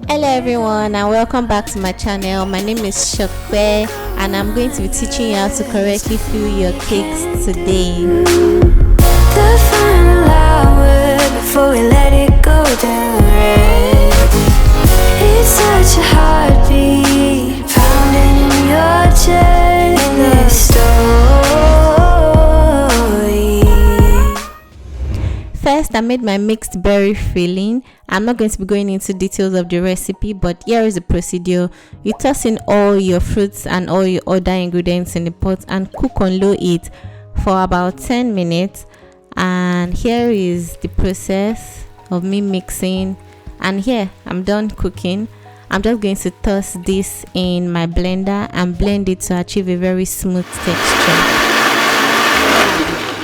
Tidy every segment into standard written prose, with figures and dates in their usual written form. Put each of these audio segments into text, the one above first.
Hello everyone and welcome back to my channel. My name is Shokwe and I'm going to be teaching you how to correctly fill your cakes today. The final hour before we let it go down red. It's such a heartbeat pounding in your chest in this story. First, I made my mixed berry filling. I'm not going to be going into details of the recipe, but here is the procedure. You toss in all your fruits and all your other ingredients in the pot and cook on low heat for about 10 minutes. And here is the process of me mixing. And here I'm done cooking. I'm just going to toss this in my blender and blend it to achieve a very smooth texture.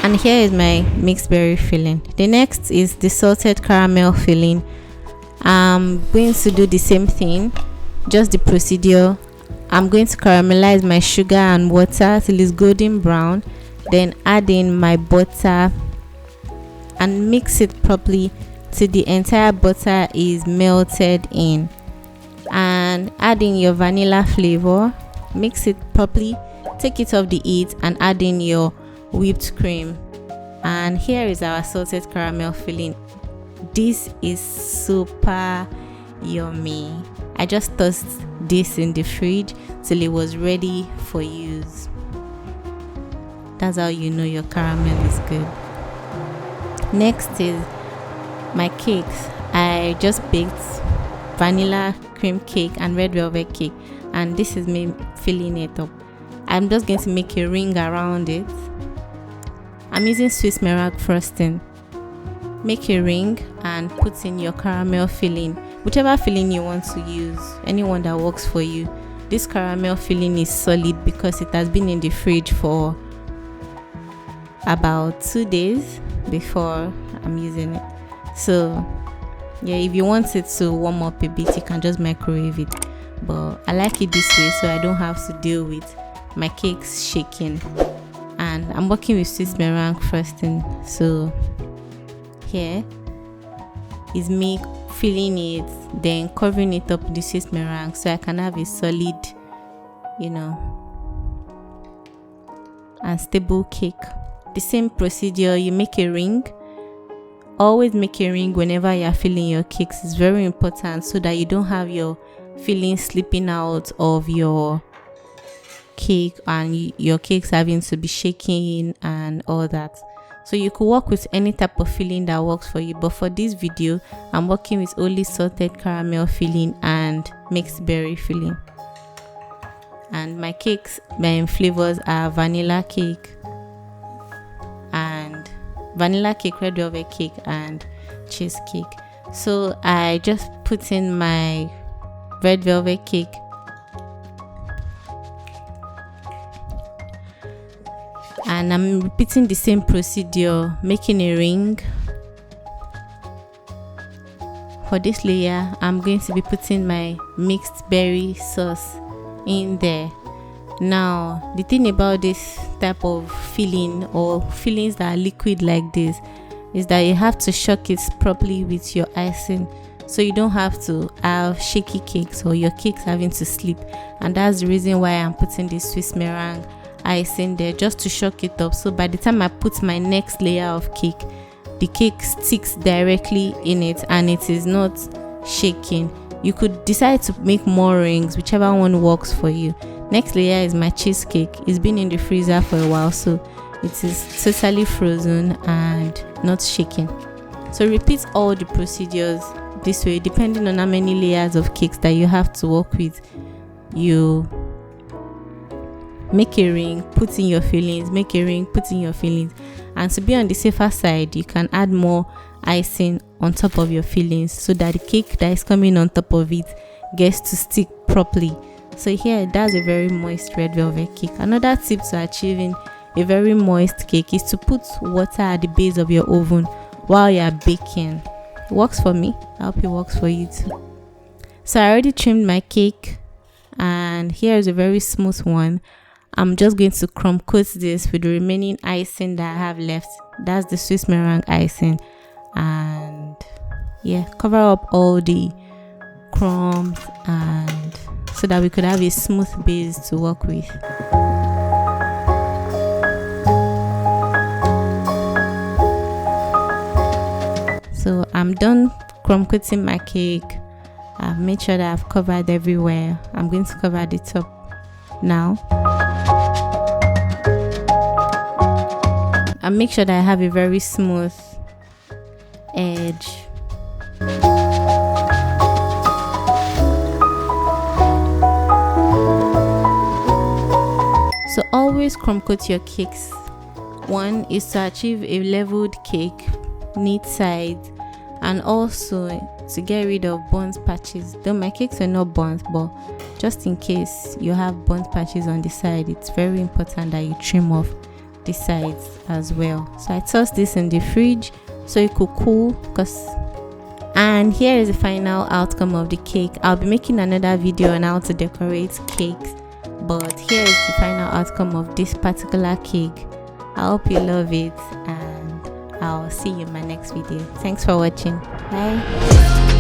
And here is my mixed berry filling. The next is the salted caramel filling. I'm going to do the same thing, just the procedure. I'm going to caramelize my sugar and water till it's golden brown, then add in my butter and mix it properly till the entire butter is melted in, and add in your vanilla flavor, mix it properly, take it off the heat and add in your whipped cream. And here is our salted caramel filling. This is super yummy. I just tossed this in the fridge till it was ready for use. That's how you know your caramel is good. Next is my cakes. I just baked vanilla cream cake and red velvet cake, and this is me filling it up. I'm just going to make a ring around it. I'm using Swiss meringue frosting. Make a ring and put in your caramel filling, whichever filling you want to use, anyone that works for you. This caramel filling is solid because it has been in the fridge for about 2 days before I'm using it. So yeah, if you want it to warm up a bit, you can just microwave it, but I like it this way so I don't have to deal with my cakes shaking. And I'm working with Swiss meringue frosting, so here is me filling it, then covering it up with the Swiss meringue so I can have a solid, and stable cake. The same procedure, you make a ring. Always make a ring whenever you're filling your cakes. It's very important so that you don't have your filling slipping out of your cake and your cakes having to be shaking and all that. So you could work with any type of filling that works for you, but for this video I'm working with only salted caramel filling and mixed berry filling. And my cakes, my flavors are vanilla cake, red velvet cake and cheesecake. So I just put in my red velvet cake and I'm repeating the same procedure, making a ring. For this layer, I'm going to be putting my mixed berry sauce in there. Now, the thing about this type of filling or fillings that are liquid like this is that you have to shock it properly with your icing, so you don't have to have shaky cakes or your cakes having to slip. And that's the reason why I'm putting this Swiss meringue icing there, just to shock it up, so by the time I put my next layer of cake, the cake sticks directly in it and it is not shaking. You could decide to make more rings, whichever one works for you. Next layer is my cheesecake. It's been in the freezer for a while, so it is totally frozen and not shaking. So repeat all the procedures this way, depending on how many layers of cakes that you have to work with. You make a ring, put in your fillings, make a ring, put in your fillings. And to be on the safer side, you can add more icing on top of your fillings so that the cake that is coming on top of it gets to stick properly. So here, that's a very moist red velvet cake. Another tip to achieving a very moist cake is to put water at the base of your oven while you are baking. It works for me. I hope it works for you too. So I already trimmed my cake and here is a very smooth one. I'm just going to crumb coat this with the remaining icing that I have left. That's the Swiss meringue icing. And yeah, cover up all the crumbs, and so that we could have a smooth base to work with. So I'm done crumb coating my cake. I've made sure that I've covered everywhere. I'm going to cover the top now. And make sure that I have a very smooth edge. So always crumb coat your cakes. One is to achieve a leveled cake, neat sides, and also to get rid of burnt patches. Though my cakes are not burnt, but just in case you have burnt patches on the side, it's very important that you trim off the sides as well. So I tossed this in the fridge so it could cool. And here is the final outcome of the cake. I'll be making another video on how to decorate cakes, but here is the final outcome of this particular cake. I hope you love it, and I'll see you in my next video. Thanks for watching. Bye.